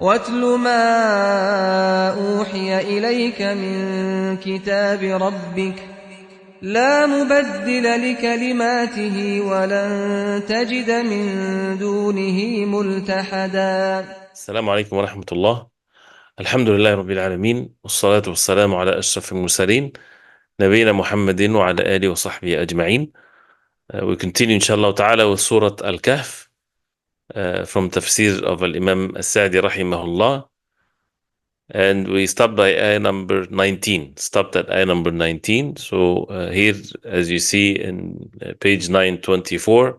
واتل ما أوحي إليك من كتاب ربك لا مبدل لكلماته ولن تجد من دونه ملتحدا. السلام عليكم ورحمة الله. الحمد لله رب العالمين، والصلاة والسلام على أشرف المرسلين نبينا محمد وعلى آله وصحبه أجمعين. We continue inshallah ta'ala with Surah Al-Kahf from Tafseer of Imam Al-Sa'di rahimahullah, and we stopped by ayah number 19. Stopped at ayah number 19. So here, as you see in page 924,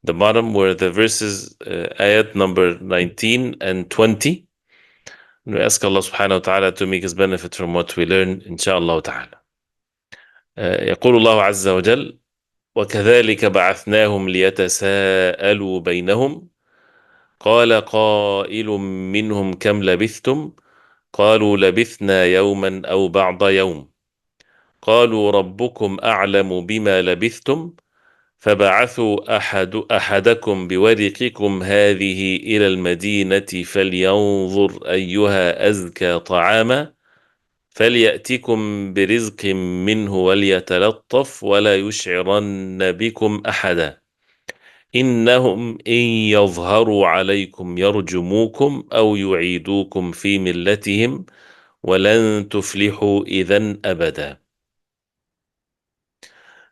the bottom were the verses ayat number 19 and 20. We ask Allah subhanahu wa ta'ala to make us benefit from what we learn, inshallah ta'ala. يقول الله عز وجل: وكذلك بعثناهم ليتساءلوا بينهم قال قائل منهم كم لبثتم قالوا لبثنا يوما أو بعض يوم قالوا ربكم أعلم بما لبثتم فبعثوا أحدكم بورقكم هذه إلى المدينة فلينظر أيها أزكى طعاما فليأتكم برزق منه وليتلطف ولا يشعرن بكم أحدا إنهم إن يظهروا عليكم يرجموكم أو يعيدوكم في ملتهم ولن تفلحوا إذن أبدا.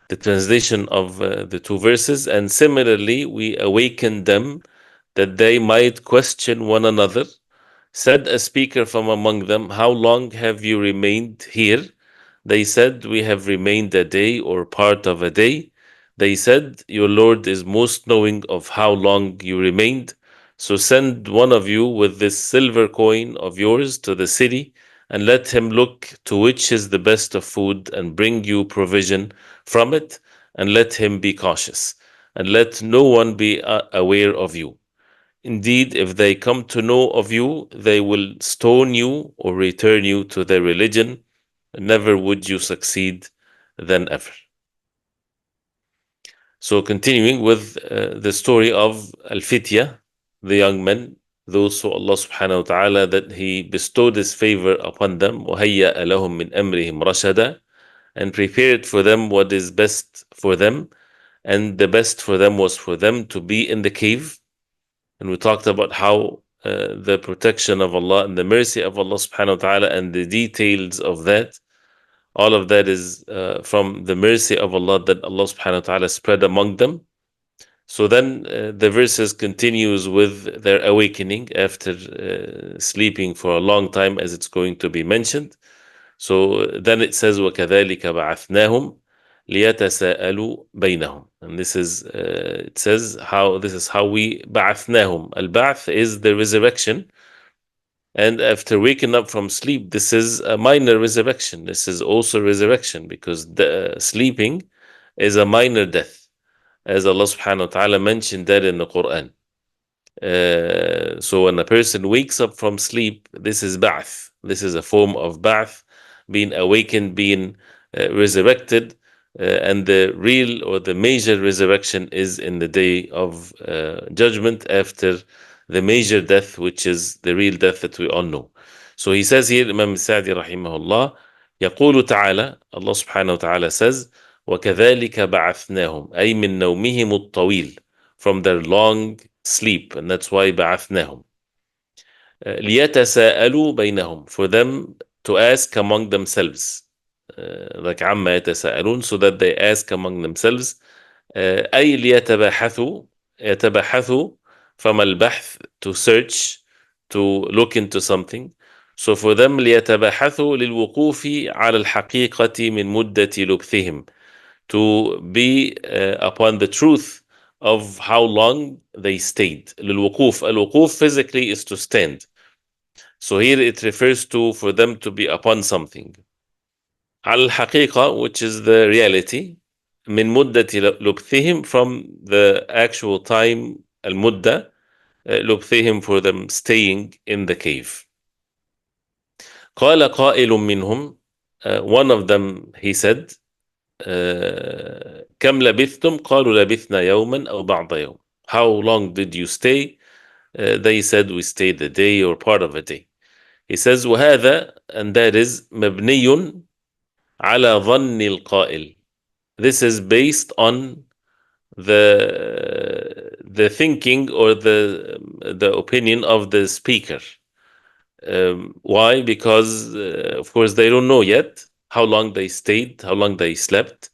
The translation of the two verses: and similarly we awakened them that they might question one another. Said a speaker from among them, how long have you remained here? They said, we have remained a day or part of a day. They said, your Lord is most knowing of how long you remained. So send one of you with this silver coin of yours to the city and let him look to which is the best of food and bring you provision from it, and let him be cautious and let no one be aware of you. Indeed, if they come to know of you, they will stone you or return you to their religion. Never would you succeed than ever. So continuing with the story of Al-Fitya, the young men, those who Allah subhanahu wa ta'ala, that He bestowed His favor upon them, وَهَيَّأَ لَهُم مِّنْ أَمْرِهِمْ رَشَدًا, and prepared for them what is best for them, and the best for them was for them to be in the cave. And we talked about how the protection of Allah and the mercy of Allah subhanahu wa ta'ala and the details of that, all of that is from the mercy of Allah that Allah subhanahu wa ta'ala spread among them. So then the verses continues with their awakening after sleeping for a long time, as it's going to be mentioned. So then it says, وَكَذَلِكَ بَعَثْنَاهُمْ لِيَتَسَاءَلُوا بَيْنَهُم. And this is, it says, this is how we بَعَثْنَاهُم. Al-Ba'th is the resurrection. And after waking up from sleep, this is a minor resurrection. This is also resurrection, because the sleeping is a minor death, as Allah subhanahu wa ta'ala mentioned that in the Quran. So when a person wakes up from sleep, this is ba'th. This is a form of ba'th, being awakened, being resurrected. And the real or the major resurrection is in the day of judgment, after the major death, which is the real death that we all know. So he says here, Imam Sa'di rahimahullah, يقول تعالى, Allah subhanahu wa ta'ala says, وَكَذَلِكَ بَعَثْنَاهُمْ أي من نومهم الطويل, from their long sleep, and that's why بَعَثْنَاهُمْ. لِيَتَسَاءَلُوا بَيْنَهُم, for them to ask among themselves. Like عَمَّا يَتَسَاءَلُون, so that they ask among themselves. أي ليتباحثوا, يتباحثوا from البحث, to search, to look into something. So for them ليتباحثوا للوقوف على الحقيقة من مدة لبثهم, to be upon the truth of how long they stayed. للوقوف, الوقوف physically is to stand. So here it refers to for them to be upon something. على الحقيقة, which is the reality. من مدة لبثهم, from the actual time, المدة, لبثهم, for them staying in the cave. قال قائل منهم, one of them, he said, كم لبثتم قالوا لبثنا يوما أو بعض يوم. How long did you stay? they said we stayed the day or part of a day. He says وهذا, and that is مبني على ظن القائل. This is based on the thinking or the opinion of the speaker. Why? Because of course they don't know yet how long they stayed, how long they slept.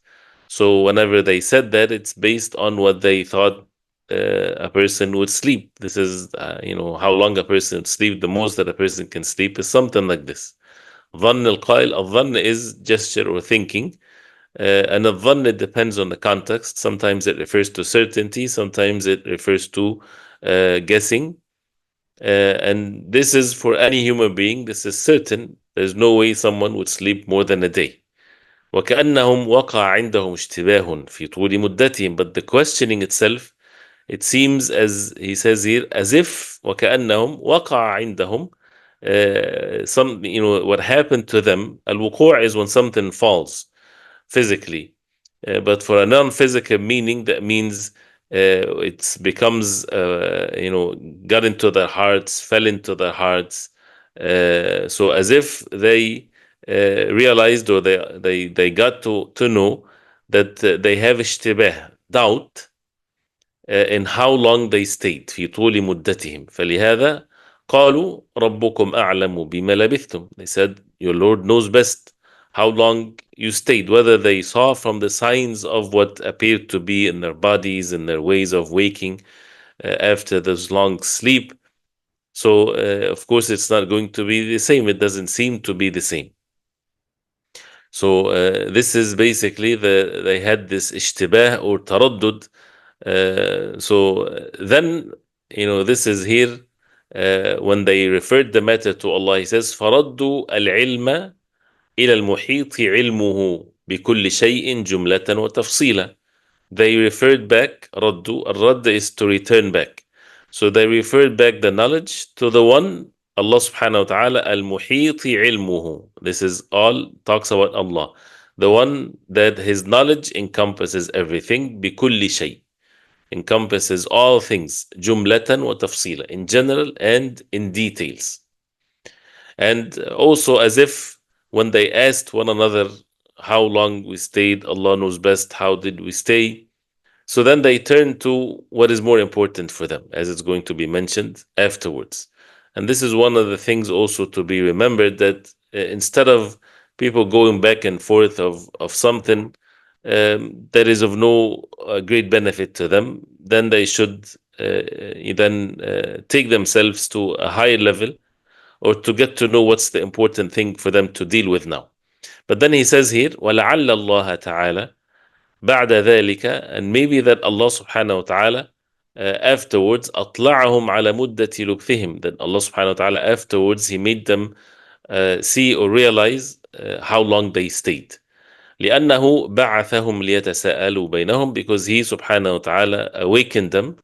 So whenever they said that, it's based on what they thought a person would sleep. This is, how long a person would sleep. The most that a person can sleep is something like this. ظن القائل. الظن is gesture or thinking. And الظن, it depends on the context. Sometimes it refers to certainty. Sometimes it refers to guessing. And this is for any human being. This is certain. There's no way someone would sleep more than a day. وكأنهم وقع عندهم اشتباه في طول مدتهم. But the questioning itself, it seems, as he says here, as if وكأنهم وقع عندهم what happened to them. الوقوع is when something falls physically. But for a non-physical meaning, that means it becomes, got into their hearts, fell into their hearts. So as if they realized, or they got to know that they have اشتباه, doubt, in how long they stayed. في طول مدتهم. فلهذا قالوا ربكم أعلم بما لبثتم. They said, your Lord knows best how long you stayed, whether they saw from the signs of what appeared to be in their bodies and their ways of waking after this long sleep. So, of course, it's not going to be the same. It doesn't seem to be the same. So, this is basically they had this اشتباه or تردد. So then, this is here when they referred the matter to Allah. He says, فردوا العلم إلى المحيط علمه بكل شيء جملة وتفصيلا. They referred back, ردوا. الرد is to return back. So they referred back the knowledge to the one, Allah subhanahu wa ta'ala, المحيط علمه. This is all talks about Allah. The one that his knowledge encompasses everything, بكل شيء. Encompasses all things, جملة وتفصيلا, in general and in details. And also, as if when they asked one another how long we stayed, Allah knows best, how did we stay? So then they turn to what is more important for them, as it's going to be mentioned afterwards. And this is one of the things also to be remembered, that instead of people going back and forth of something that is of no great benefit to them, then they should take themselves to a higher level, or to get to know what's the important thing for them to deal with now. But then he says here, وَلَعَلَّ اللَّهَ تَعَالَى بَعْدَ ذَلِكَ, and maybe that Allah subhanahu wa ta'ala afterwards أطلعهم على مدة لبثهم, that Allah subhanahu wa ta'ala afterwards he made them see or realize how long they stayed. لأنه بعثهم ليتساءلوا بينهم, because he subhanahu wa ta'ala awakened them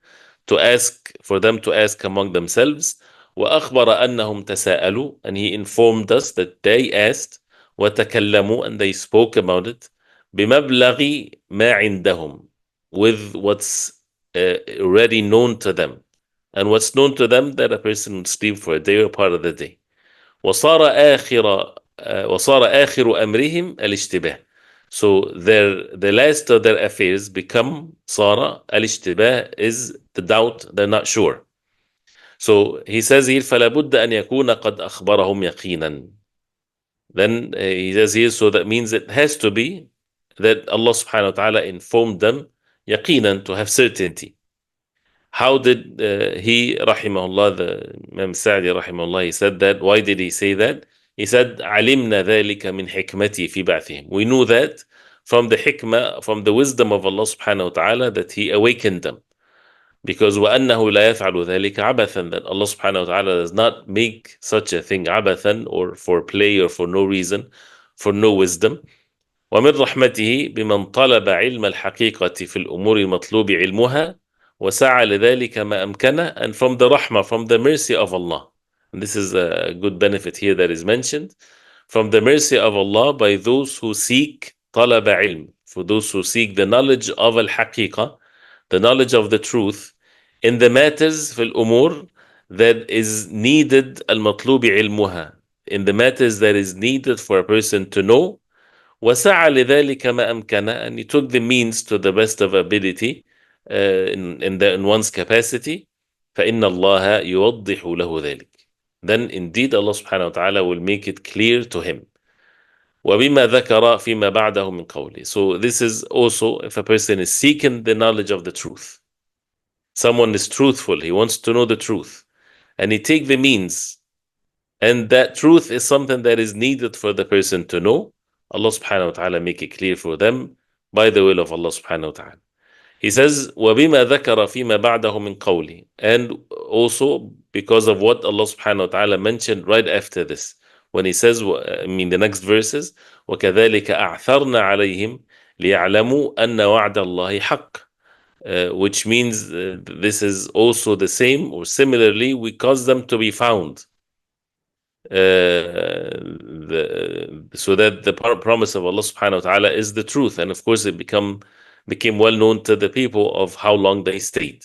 for them to ask among themselves. وأخبر أنهم تساءلوا, and he informed us that they asked. وتكلموا, and they spoke about it. بمبلغ ما عندهم, with what's already known to them. And what's known to them, that a person would sleep for a day or part of the day. وصار آخر أمرهم الاشتباه. So the last of their affairs become صار الاشتباه, is the doubt, they're not sure. So he says here, فلا بد أن يكون قد أخبرهم يقينا. Then he says here, so that means it has to be that Allah subhanahu wa ta'ala informed them يقينا, to have certainty. How did he, rahimahullah, the Imam Sa'di rahimahullah, he said that? Why did he say that? He said, علمنا ذلك من حكمتي في بعثهم. We knew that from the hikmah, from the wisdom of Allah subhanahu wa ta'ala, that he awakened them. Because وَأَنَّهُ لَا يَفْعَلُ ذَلِكَ عَبَثًا, that Allah subhanahu wa ta'ala does not make such a thing عبثا, or for play, or for no reason, for no wisdom. ومن رحمته بمن طلب علم الحقيقة في الأمور المطلوب علمها وسعى لذلك ما أمكنه. And from the rahmah, from the mercy of Allah, and this is a good benefit here that is mentioned, from the mercy of Allah by those who seek طلب علم, for those who seek the knowledge of al-haqiqah, the knowledge of the truth, in the matters في الأمور that is needed المطلوب علمها, in the matters that is needed for a person to know, وسعى لذلك ما أمكنه, and he took the means to the best of ability in one's capacity, فإن الله يوضح له ذلك. Then indeed Allah subhanahu wa ta'ala will make it clear to him. وبما ذكر فيما بعده من قوله. So this is also if a person is seeking the knowledge of the truth. Someone is truthful, he wants to know the truth, and he take the means, and that truth is something that is needed for the person to know. Allah subhanahu wa ta'ala make it clear for them by the will of Allah subhanahu wa ta'ala. He says, وَبِمَا ذَكَرَ فِيمَا بَعْدَهُ مِنْ قَوْلِ, and also because of what Allah subhanahu wa ta'ala mentioned right after this, when he says, the next verses, وَكَذَلِكَ أَعْثَرْنَا عَلَيْهِمْ لِيَعْلَمُوا أَنَّ وَعْدَ اللَّهِ حَقٌّ, which means this is also the same, or similarly, we cause them to be found. So that the promise of Allah subhanahu wa ta'ala is the truth, and of course it became well known to the people of how long they stayed.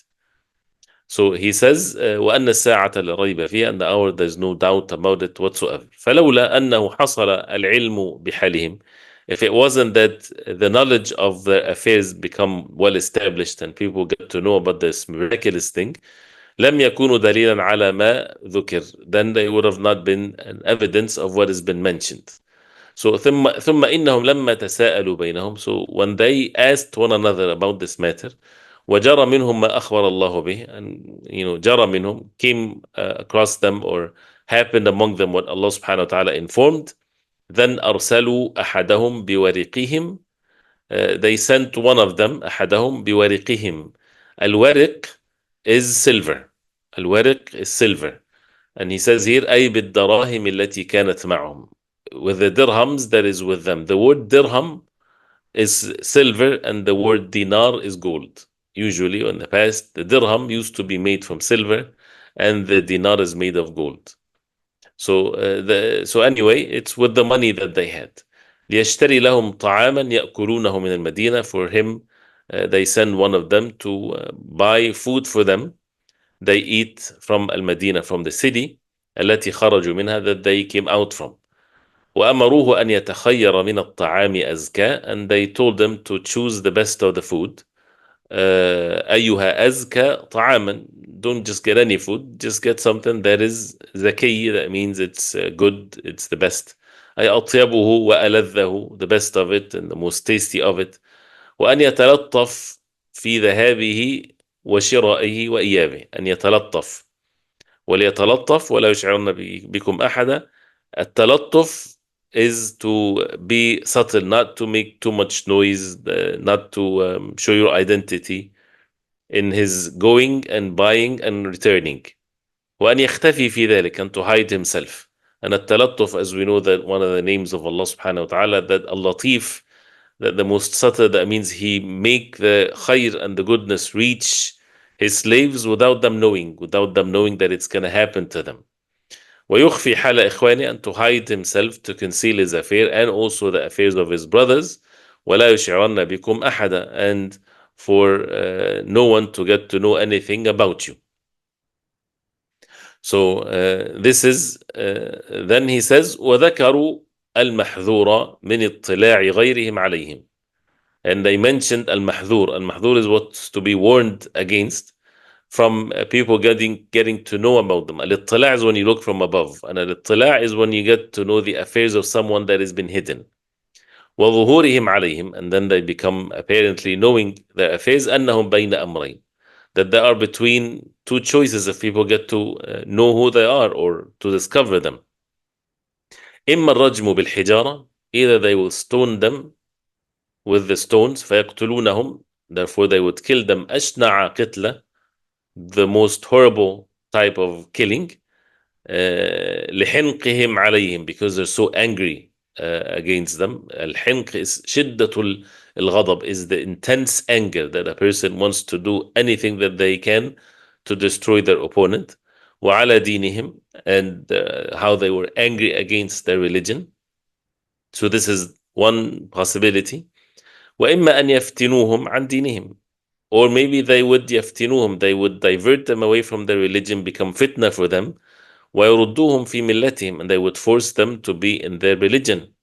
So he says وأن الساعة لا ريب فيها, and the hour there's no doubt about it whatsoever. فلولا أنه حصل العلم بحالهم, if it wasn't that the knowledge of the affairs become well established and people get to know about this miraculous thing, لم يكونوا دليلا على ما ذكر, then they would have not been an evidence of what has been mentioned. So ثم إنهم لما تساءلوا بينهم, so when they asked one another about this matter, وجرى منهم ما أخبر الله به, and جرى منهم, came across them or happened among them what Allah subhanahu wa ta'ala informed, then أرسلوا أحدهم بورقهم, they sent one of them, أحدهم بورقهم. الورق is silver. الورق is silver. And he says here أي بالدراهم التي كانت معهم, with the dirhams that is with them. The word dirham is silver and the word dinar is gold. Usually in the past the dirham used to be made from silver and the dinar is made of gold. So anyway, it's with the money that they had. ليشتري لهم طعاما يأكلونه من المدينة, for him they send one of them to buy food for them. They eat from al-Madinah, from the city التي خرجوا منها, that they came out from. وأمروه أن يتخير من الطعام أزكى, and they told them to choose the best of the food. أيها أزكى طعاما, don't just get any food, just get something that is زكي, that means it's good, it's the best. أي أطيبه وألذه, the best of it and the most tasty of it. وأن يتلطف في ذهابه وشرائه وإيابه, أن يتلطف, وليتلطف ولا يشعرن بكم أحدا. التلطف is to be subtle, not to make too much noise, not to show your identity in his going and buying and returning. وأن يختفي في ذلك, and to hide himself. And التلطف, as we know that one of the names of Allah subhanahu wa ta'ala, that al-Latif, that the most subtle, that means he make the khair and the goodness reach his slaves without them knowing that it's going to happen to them. ويخفي حال إخوانه, and to hide himself, to conceal his affair and also the affairs of his brothers. ولا يشعرن بكم أحدا, and for no one to get to know anything about you. So this is then he says وذكروا المحذور من اطلاع غيرهم عليهم, and they mentioned al-mahdur is what's to be warned against from people getting to know about them. Al-ittila' is when you look from above, and al-ittila' is when you get to know the affairs of someone that has been hidden. وظهورهم عليهم, and then they become apparently knowing the affairs. أنهم بين أمرين, that they are between two choices if people get to know who they are or to discover them. إما الرجم بالحجارة, either they will stone them with the stones, فيقتلونهم, therefore they would kill them, أشنع قتلة, the most horrible type of killing, لحنقهم عليهم, because they're so angry against them. الحنق is شدة الغضب, is the intense anger that a person wants to do anything that they can to destroy their opponent. وعلى دينهم, and how they were angry against their religion. So this is one possibility. وإما أن يفتنوهم عن دينهم, Or maybe they would يفتنوهم, they would divert them away from their religion, become fitna for them, ويردوهم في ملتهم, and they would force them to be in their religion.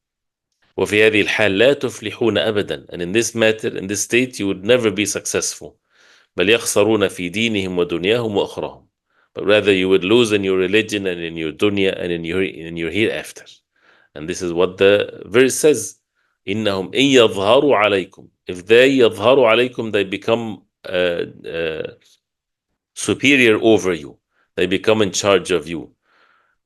وفي هذه الحال لا تفلحون أبدا, and in this matter, in this state, you would never be successful. بل يخسرون في دينهم ودنياهم وأخراهم, but rather you would lose in your religion and in your dunya and in your hereafter. And this is what the verse says. إنهم إن يظهروا عليكم, if they يظهروا عليكم, they become superior over you, they become in charge of you,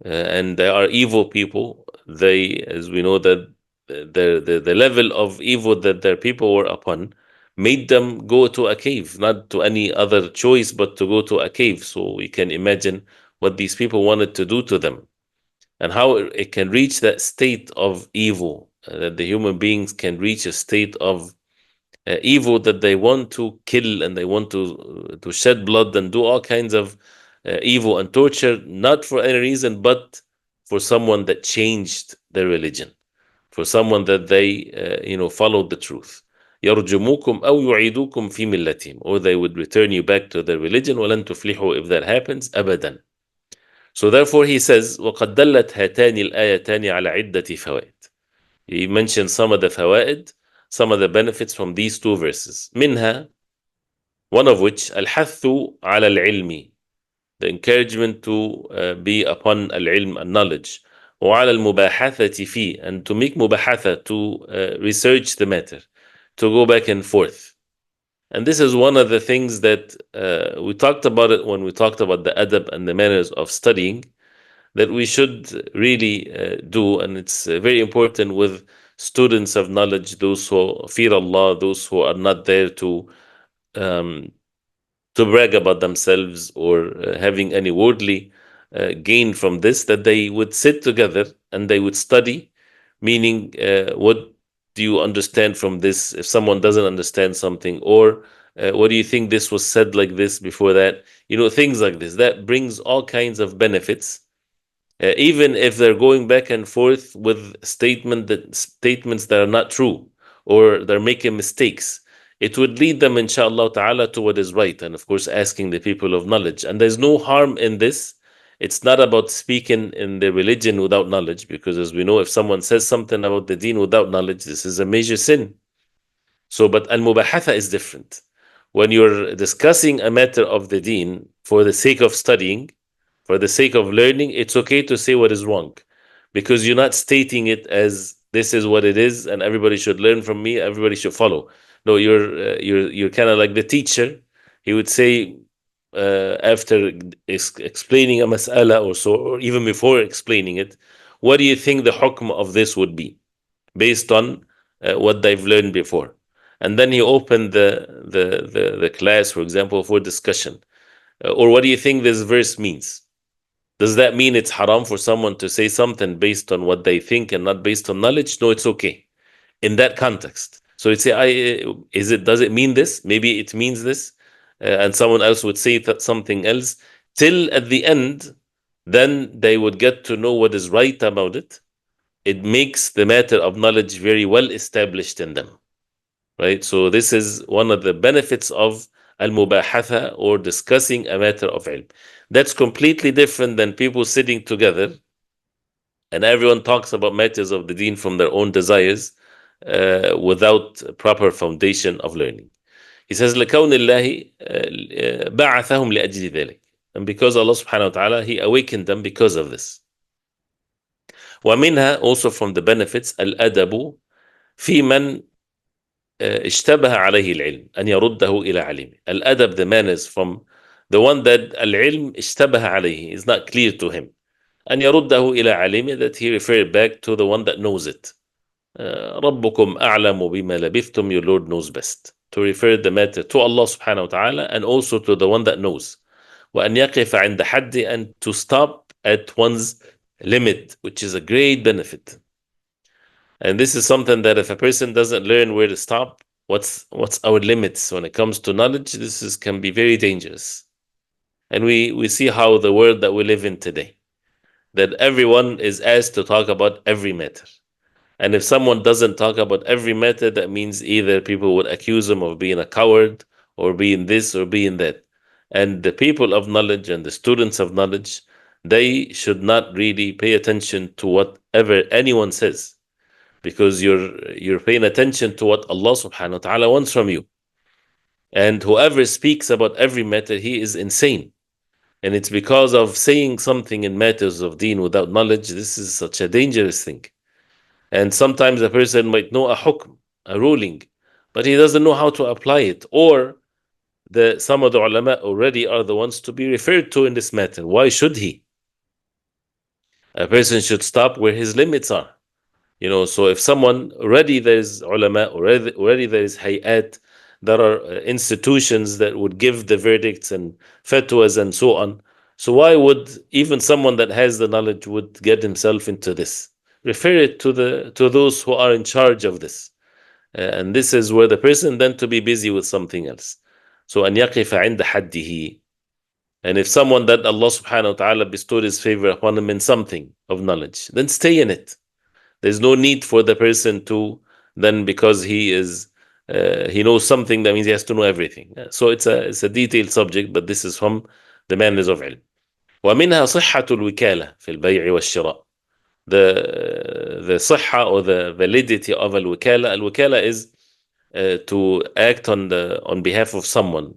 and they are evil people. They, as we know, that the level of evil that their people were upon made them go to a cave, not to any other choice but to go to a cave. So we can imagine what these people wanted to do to them, and how it can reach that state of evil, that the human beings can reach a state of evil, that they want to kill and they want to shed blood and do all kinds of evil and torture, not for any reason but for someone that changed their religion, for someone that they followed the truth. يرجموكم أو يعيدوكم في ملتهم, or they would return you back to their religion. ولن تفلحوا, if that happens, أبدا. So therefore he says وقد دلت هاتان الآيتان على عدة فوائد. He mentioned some of the fawaid, some of the benefits from these two verses. منها, one of which, الحث على العلم, the encouragement to be upon العلم and knowledge, وعلى المباحثة فيه, and to make mubahatha, to research the matter, to go back and forth. And this is one of the things that we talked about it when we talked about the adab and the manners of studying, that we should really do. And it's very important with students of knowledge, those who fear Allah, those who are not there um, to brag about themselves or having any worldly gain from this, that they would sit together and they would study, meaning what do you understand from this if someone doesn't understand something, or what do you think this was said like this before that, things like this. That brings all kinds of benefits. Even if they're going back and forth with statements that are not true, or they're making mistakes, it would lead them, inshallah ta'ala, to what is right. And of course, asking the people of knowledge. And there's no harm in this. It's not about speaking in the religion without knowledge, because as we know, if someone says something about the deen without knowledge, this is a major sin. So, but al-mubahatha is different. When you're discussing a matter of the deen for the sake of studying, for the sake of learning, it's okay to say what is wrong, because you're not stating it as this is what it is and everybody should learn from me, everybody should follow. No, you're kind of like the teacher. He would say, after explaining a mas'ala or so, or even before explaining it, what do you think the hukm of this would be based on what they've learned before? And then he opened the class, for example, for discussion. Or what do you think this verse means? Does that mean it's haram for someone to say something based on what they think and not based on knowledge? No, it's okay in that context. So you'd say, does it mean this? Maybe it means this. And someone else would say something else. Till at the end, then they would get to know what is right about it. It makes the matter of knowledge very well established in them. Right? So this is one of the benefits of al-mubahatha, or discussing a matter of ilm. That's completely different than people sitting together and everyone talks about matters of the deen from their own desires without proper foundation of learning. He says, لَكَوْنِ اللَّهِ بَعَثَهُمْ لِأَجْلِ ذَلِكَ. And because Allah subhanahu wa ta'ala, He awakened them because of this. وَمِنْهَا, also from the benefits, الْأَدَبُ فِي مَنْ اشتبه عليه العلم أن يرده إلى علمه. Al-adab, the manners from the one that al-ilm اشتبه عليه, is not clear to him. أن يرده إلى علمه, that he referred back to the one that knows it. ربكم أعلم بما لبثتم, your Lord knows best. To refer the matter to Allah subhanahu wa ta'ala, and also to the one that knows. وأن يقف عند حد, and to stop at one's limit, which is a great benefit. And this is something that if a person doesn't learn where to stop, what's our limits when it comes to knowledge, this can be very dangerous. And we see how the world that we live in today, that everyone is asked to talk about every matter. And if someone doesn't talk about every matter, that means either people would accuse him of being a coward, or be in this or be in that. And the people of knowledge and the students of knowledge, they should not really pay attention to whatever anyone says, because you're paying attention to what Allah subhanahu wa ta'ala wants from you. And whoever speaks about every matter, he is insane. And it's because of saying something in matters of deen without knowledge. This is such a dangerous thing. And sometimes a person might know a hukm, a ruling, but he doesn't know how to apply it. Or some of the ulama already are the ones to be referred to in this matter. Why should he? A person should stop where his limits are. So if someone already, there's ulama, already there is hayat, there are institutions that would give the verdicts and fatwas and so on. So why would even someone that has the knowledge would get himself into this? Refer it to those who are in charge of this. And this is where the person then to be busy with something else. So أن يقف عند حده. And if someone that Allah subhanahu wa ta'ala bestowed his favor upon him in something of knowledge, then stay in it. There's no need for the person to then, because he knows something, that means he has to know everything. So it's a detailed subject, but this is from the manners of ilm. ومنها صحة الوكالة في البيع والشراء. The صحة or the validity of al-wikala. Al-wikala is to act on behalf of someone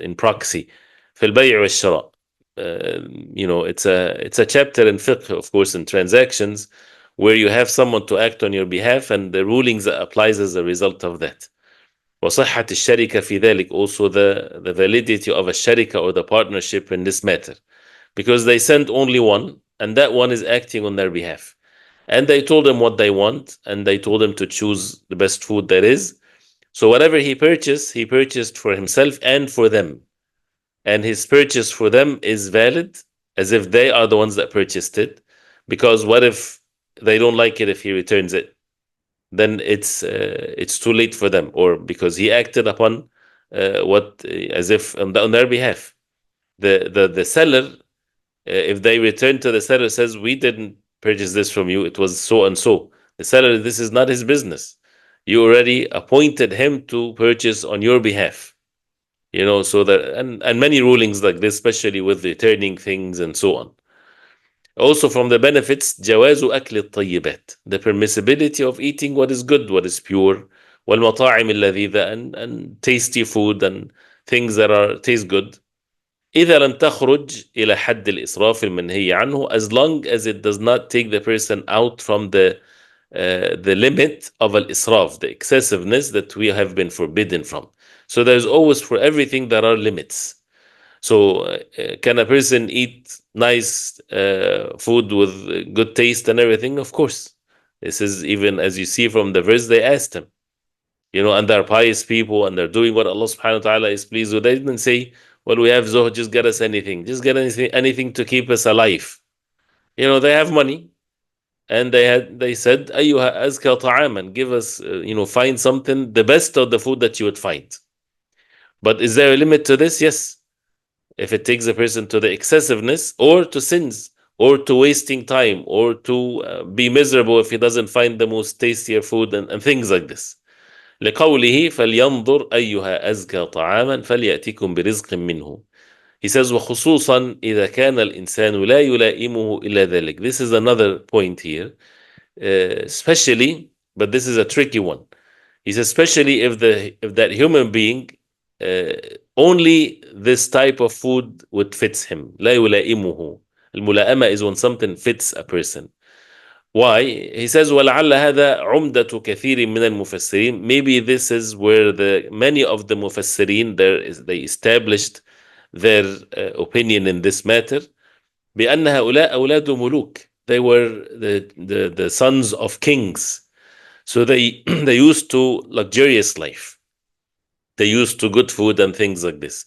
in proxy. في البيع والشراء. It's a chapter in fiqh, of course, in transactions, where you have someone to act on your behalf and the rulings that applies as a result of that. وصحة الشركة في ذلك, also the validity of a sharika or the partnership in this matter, because they sent only one and that one is acting on their behalf, and they told him what they want and they told him to choose the best food there is. So whatever he purchased for himself and for them, and his purchase for them is valid as if they are the ones that purchased it, because what if they don't like it if he returns it? Then it's too late for them, or because he acted upon as if on their behalf. The seller, if they return to the seller, says, we didn't purchase this from you, it was so and so. The seller, this is not his business. You already appointed him to purchase on your behalf. So that, and many rulings like this, especially with returning things and so on. Also from the benefits, جواز أكل الطيبات, the permissibility of eating what is good, what is pure, والمطاعم اللذيذة, and tasty food and things that taste good. إذا لم تخرج إلى حد الإسراف المنهي عنه, as long as it does not take the person out from the limit of al-israf, the excessiveness that we have been forbidden from. So there's always, for everything, there are limits. So can a person eat nice food with good taste and everything? Of course. This is, even as you see from the verse, they asked him. And they're pious people and they're doing what Allah subhanahu wa ta'ala is pleased with. They didn't say, well, we have zuhd, just get us anything. Just get anything to keep us alive. They have money. And they said, أيها أزكى طعاما, give us, find something, the best of the food that you would find. But is there a limit to this? Yes. If it takes a person to the excessiveness or to sins or to wasting time or to be miserable if he doesn't find the most tastier food and things like this. لقوله فلينظر أيها أزكى طعاما فليأتكم برزق منه. He says وخصوصا إذا كان الإنسان لا يلائمه إلا ذلك. This is another point here, especially, but this is a tricky one. He says especially if that human being only this type of food would fits him. لا يلائمه. الملائمة is when something fits a person. Why? He says ولعل هذا عمدة كثير من المفسرين. Maybe this is where many of the mufassirin they established their opinion in this matter. بأن هؤلاء أولاد ملوك. They were the sons of kings. So they used to luxurious life. They used to good food and things like this.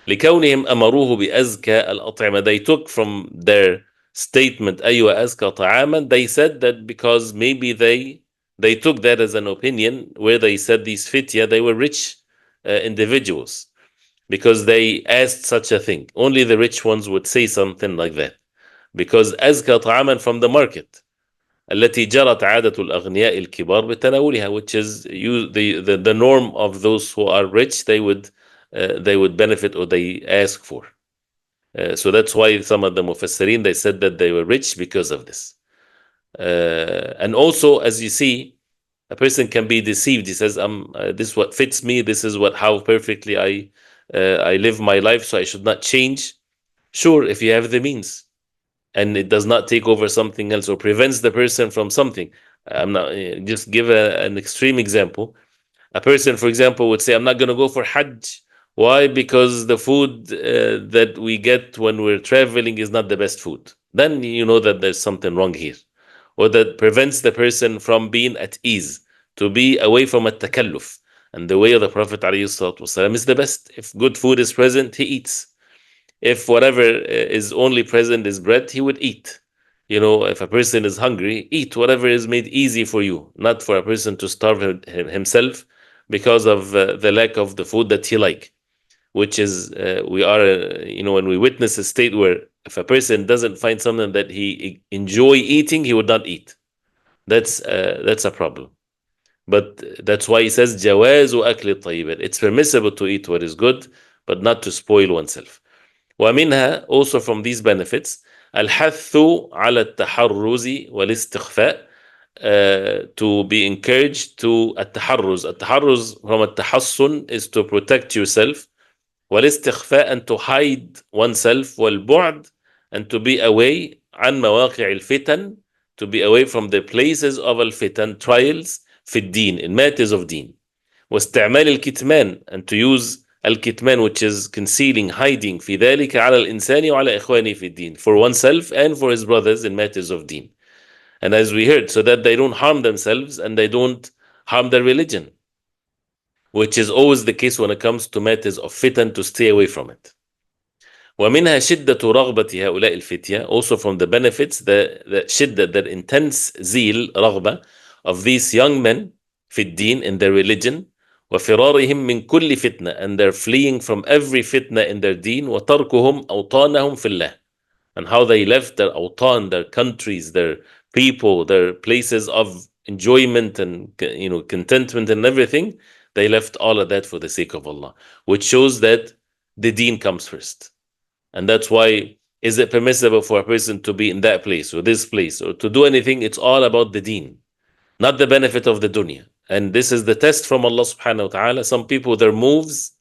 لكونهم أمروه بأزكى الأطعمة. They took from their statement أيوة أزكى طعاما, they said that because maybe they took that as an opinion where they said these fitya, they were rich individuals, because they asked such a thing. Only the rich ones would say something like that, because أزكى طعاما from the market التي جرت عادة الأغنياء الكبار بتناولها, which is the norm of those who are rich. They would they would benefit or they ask for. So that's why some of the mufassirin, they said that they were rich because of this. And also, as you see, a person can be deceived. He says, this is what fits me. This is how perfectly I live my life, so I should not change. Sure, if you have the means and it does not take over something else or prevents the person from something. I'm not just give an extreme example. A person, for example, would say, I'm not going to go for Hajj. Why? Because the food that we get when we're traveling is not the best food. Then you know that there's something wrong here. Or that prevents the person from being at ease, to be away from at-takalluf. And the way of the Prophet ﷺ is the best. If good food is present, he eats. If whatever is only present is bread, he would eat. If a person is hungry, eat whatever is made easy for you, not for a person to starve himself because of the lack of the food that he like, which is we are when we witness a state where if a person doesn't find something that he enjoy eating, he would not eat. That's a problem. But that's why he says jawazu akli tayyibat. It's permissible to eat what is good, but not to spoil oneself. ومنها, also from these benefits, الحث على التحرز والاستخفاء, to be encouraged to التحرز. التحرز from التحصن is to protect yourself. والاستخفاء, and to hide oneself. والبعد, and to be away. عن مواقع الفتن, to be away from the places of الفتن, trials, في الدين, in matters of deen. واستعمال الكتمان, and to use الكتمان, which is concealing, hiding, في ذلك على الإنسان وعلى إخوانه في الدين, for oneself and for his brothers in matters of deen. And as we heard, so that they don't harm themselves and they don't harm their religion, which is always the case when it comes to matters of fitan, to stay away from it. ومنها شدة رغبة هؤلاء الفتية, also from the benefits, the شدة, that intense zeal, رغبة, of these young men في الدين, in their religion. وفرارهم من كل فتنة, and they're fleeing from every fitna in their deen. وتركهم أوطانهم في الله, and how they left their awtan, their countries, their people, their places of enjoyment and contentment and everything. They left all of that for the sake of Allah, which shows that the deen comes first. And that's why, is it permissible for a person to be in that place or this place or to do anything? It's all about the deen, not the benefit of the dunya. And this is the test from Allah subhanahu wa ta'ala. Some people, their moves,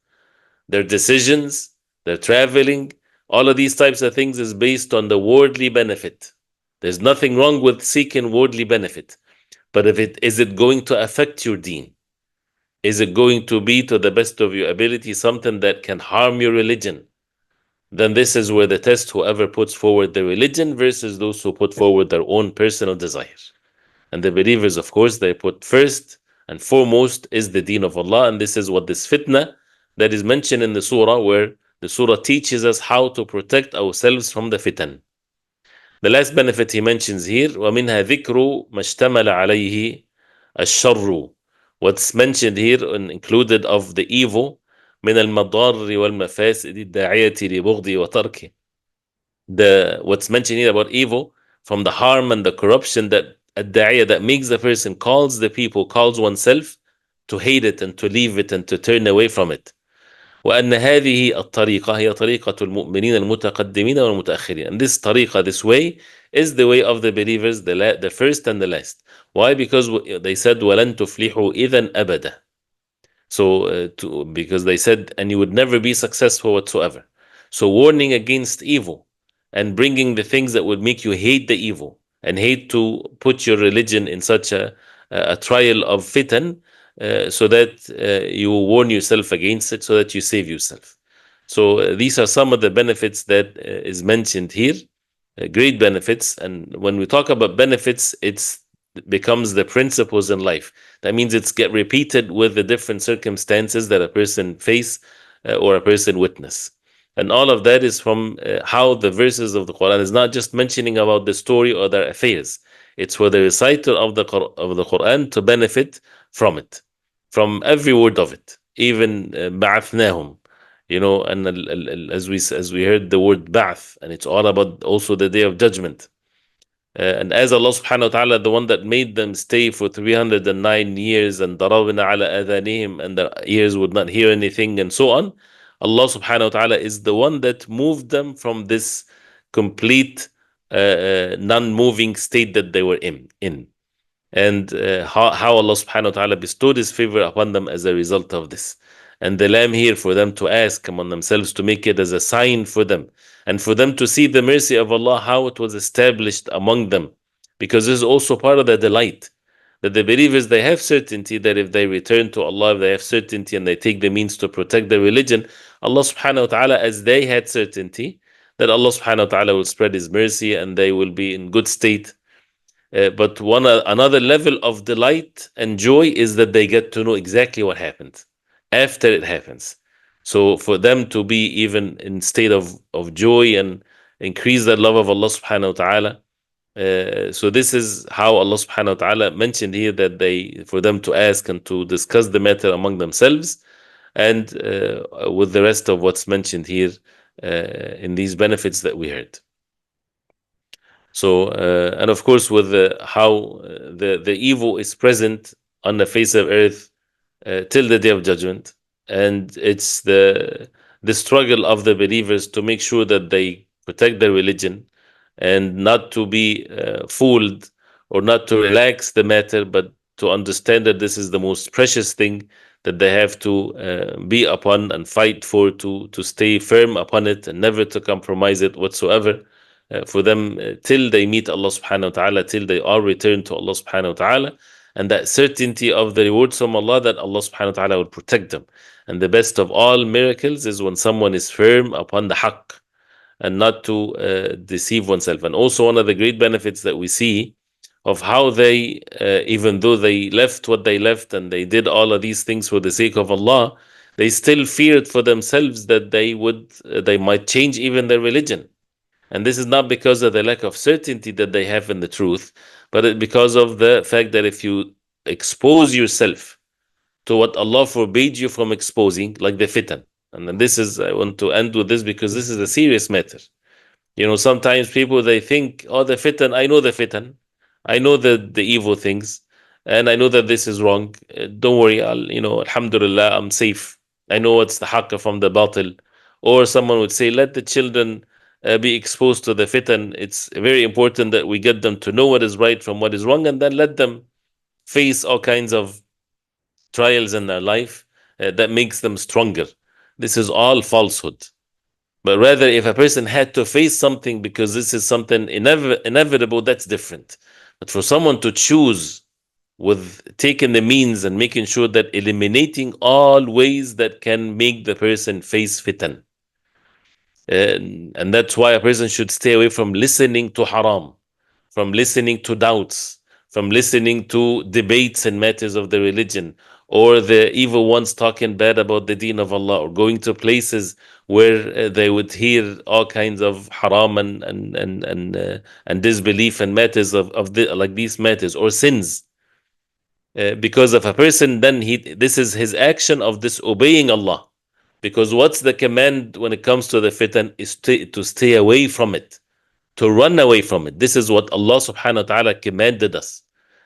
their decisions, their traveling, all of these types of things is based on the worldly benefit. There's nothing wrong with seeking worldly benefit. But is it going to affect your deen? Is it going to be, to the best of your ability, something that can harm your religion? Then this is where the test, whoever puts forward the religion versus those who put forward their own personal desires. And the believers, of course, they put first and foremost is the deen of Allah. And this is what this fitna that is mentioned in the surah, where the surah teaches us how to protect ourselves from the fitan. The last benefit he mentions here, وَمِنْهَا ذِكْرُ مَا اشْتَمَلَ عَلَيْهِ الشَّرُّ. What's mentioned here and included of the evil, من المضار والمفاسد الداعية لبغض وتركه. What's mentioned here about evil, from the harm and the corruption that الداعية, that makes the person, calls the people, calls oneself to hate it and to leave it and to turn away from it. وأن هذه الطريقة هي طريقة المؤمنين المتقدمين والمتأخرين. And this طريقة, this way, is the way of the believers, the first and the last. Why? Because they said وَلَن تُفْلِحُوا إِذًا أَبَدًا. So because they said, and you would never be successful whatsoever. So warning against evil and bringing the things that would make you hate the evil and hate to put your religion in such a trial of fitan, so that you warn yourself against it, so that you save yourself. So these are some of the benefits that is mentioned here, great benefits. And when we talk about benefits, it becomes the principles in life. That means it's get repeated with the different circumstances that a person face or a person witness. And all of that is from how the verses of the Quran is not just mentioning about the story or their affairs. It's for the reciter of the Quran to benefit from it, from every word of it, even ba'athnahum, and as we heard the word ba'ath, and it's all about also the day of judgment. And as Allah subhanahu wa ta'ala, the one that made them stay for 309 years, and darabna ala adhanihim, and their ears would not hear anything, and so on, Allah subhanahu wa ta'ala is the one that moved them from this complete non-moving state that they were in. And how Allah subhanahu wa ta'ala bestowed his favor upon them as a result of this. And the lamb here for them to ask among themselves, to make it as a sign for them, and for them to see the mercy of Allah, how it was established among them. Because this is also part of the delight, that the believers, they have certainty that if they return to Allah, if they have certainty and they take the means to protect their religion, Allah subhanahu wa ta'ala, as they had certainty, that Allah subhanahu wa ta'ala will spread his mercy and they will be in good state. But another level of delight and joy is that they get to know exactly what happened after it happens. So for them to be even in state of joy and increase the love of Allah subhanahu wa ta'ala. So this is how Allah subhanahu wa ta'ala mentioned here, that for them to ask and to discuss the matter among themselves, and with the rest of what's mentioned here in these benefits that we heard. So, and of course, with how the evil is present on the face of earth till the day of judgment, and it's the struggle of the believers to make sure that they protect their religion and not to be fooled, or not to relax the matter, but to understand that this is the most precious thing that they have to be upon and fight for, to stay firm upon it and never to compromise it whatsoever. For them till they meet Allah subhanahu wa ta'ala, till they are returned to Allah subhanahu wa ta'ala, and that certainty of the rewards from Allah, that Allah subhanahu wa ta'ala will protect them. And the best of all miracles is when someone is firm upon the haqq and not to deceive oneself. And also one of the great benefits that we see of how they, even though they left what they left and they did all of these things for the sake of Allah, they still feared for themselves that they might change even their religion. And this is not because of the lack of certainty that they have in the truth, but because of the fact that if you expose yourself to what Allah forbade you from exposing, like the fitan. And then I want to end with this because this is a serious matter. Sometimes people, they think, oh, the fitan, I know the fitan. I know the evil things, and I know that this is wrong. Don't worry, alhamdulillah, I'm safe. I know what's the haqq from the batil. Or someone would say, let the children be exposed to the fitan. It's very important that we get them to know what is right from what is wrong, and then let them face all kinds of trials in their life that makes them stronger. This is all falsehood. But rather, if a person had to face something because this is something inevitable, that's different. But for someone to choose with taking the means and making sure that eliminating all ways that can make the person face fitan. And that's why a person should stay away from listening to haram, from listening to doubts, from listening to debates and matters of the religion, or the evil ones talking bad about the deen of Allah, or going to places where they would hear all kinds of haram and disbelief and matters like these matters or sins. Because if a person, then this is his action of disobeying Allah. Because what's the command when it comes to the fitan is to stay away from it, to run away from it. This is what Allah subhanahu wa ta'ala commanded us.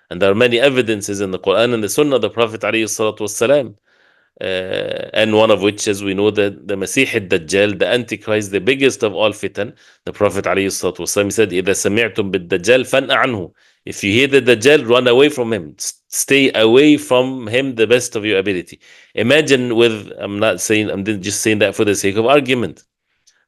And there are many evidences in the Quran and the Sunnah of the Prophet alayhi salatu wasalam. And one of which, as we know, that the Masih al-Dajjal, the Antichrist, the biggest of all fitan, the Prophet alayhi salatu wasalam said, إِذَا سَمِعْتُم بِالدَّجَّالِ فَانْأَ عَنْهُ. If you hear the Dajjal, run away from him. Stay away from him the best of your ability. Imagine I'm just saying that for the sake of argument.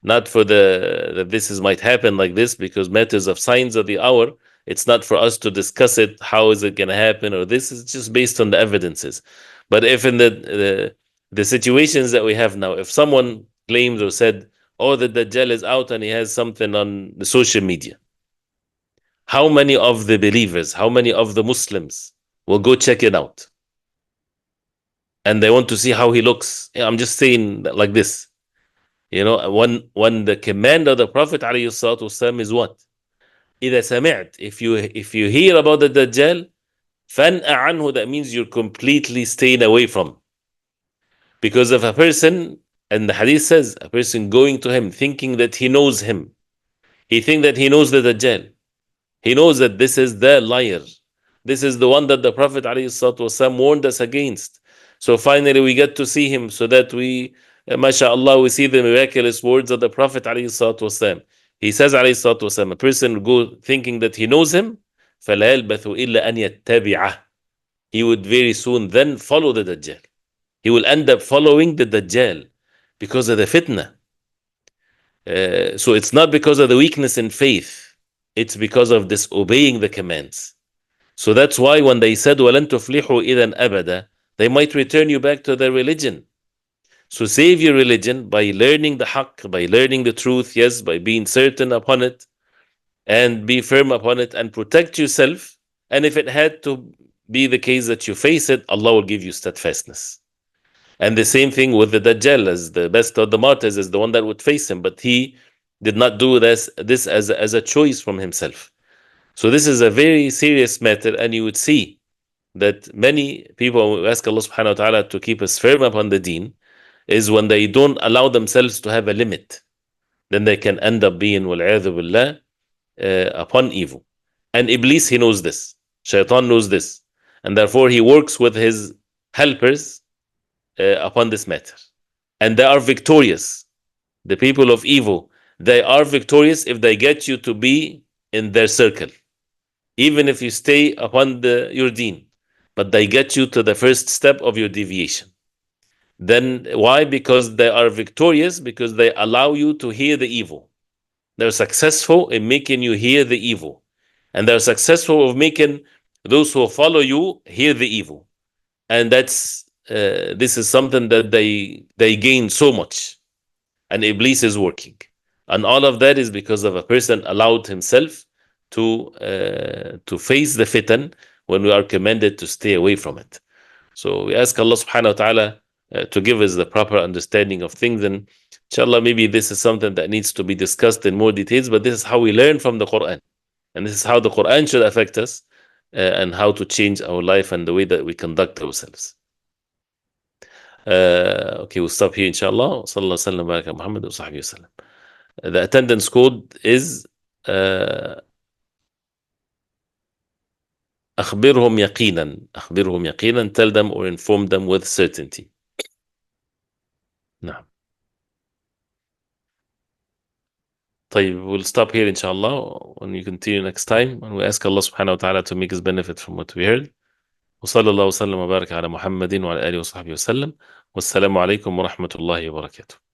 Not for that this might happen like this, because matters of signs of the hour, it's not for us to discuss it, how is it going to happen, or this is just based on the evidences. But if in the situations that we have now, if someone claims or said, oh, the Dajjal is out and he has something on the social media, how many of the believers, how many of the Muslims will go check it out? And they want to see how he looks. I'm just saying like this. When the command of the Prophet ﷺ is what? إِذَا سَمِعْت, if you hear about the Dajjal, فَانْأَ عَنْهُ, that means you're completely staying away from. Because if a person, and the hadith says, a person going to him thinking that he knows him, he thinks that he knows the Dajjal. He knows that this is the liar. This is the one that the Prophet ﷺ warned us against. So finally we get to see him so that we MashaAllah, we see the miraculous words of the Prophet alayhi salatu wasalam. He says alayhi salatu wasalam, a person will go thinking that he knows him, فَلَا يَلْبَثُ إِلَّا أَنْ يَتَّبِعَهُ. He would very soon then follow the Dajjal. He will end up following the Dajjal because of the fitna. So it's not because of the weakness in faith. It's because of disobeying the commands. So that's why when they said وَلَن تُفْلِحُوا إِذًا أَبَدًا, they might return you back to their religion. So save your religion by learning the haqq, by learning the truth, yes, by being certain upon it, and be firm upon it, and protect yourself. And if it had to be the case that you face it, Allah will give you steadfastness. And the same thing with the Dajjal, as the best of the martyrs, is the one that would face him, but he did not do this as a choice from himself. So this is a very serious matter, and you would see that many people ask Allah subhanahu wa ta'ala to keep us firm upon the deen, is when they don't allow themselves to have a limit, then they can end up being wal'adhu billah upon evil. And Iblis, he knows this. Shaitan knows this. And therefore he works with his helpers upon this matter. And they are victorious. The people of evil, they are victorious if they get you to be in their circle. Even if you stay upon your deen. But they get you to the first step of your deviation. Then why? Because they are victorious, because they allow you to hear the evil. They're successful in making you hear the evil. And they're successful of making those who follow you hear the evil. And this is something that they gain so much. And Iblis is working. And all of that is because of a person allowed himself to face the fitan when we are commanded to stay away from it. So we ask Allah subhanahu wa ta'ala to give us the proper understanding of things, and inshallah maybe this is something that needs to be discussed in more details, but this is how we learn from the Quran, and this is how the Quran should affect us, and how to change our life and the way that we conduct ourselves. Okay, we'll stop here inshallah. Sallallahu alaihi wa sallam, Muhammad wa sahbihi wa sallam. The attendance code is أخبرهم يقينا, tell them or inform them with certainty. نعم. طيب, we'll stop here inshallah, and we continue next time, and we ask Allah subhanahu wa ta'ala to make us benefit from what we heard. وصلى الله وسلم وبارك على محمد وعلى آله وصحبه وسلم. والسلام عليكم ورحمة الله وبركاته.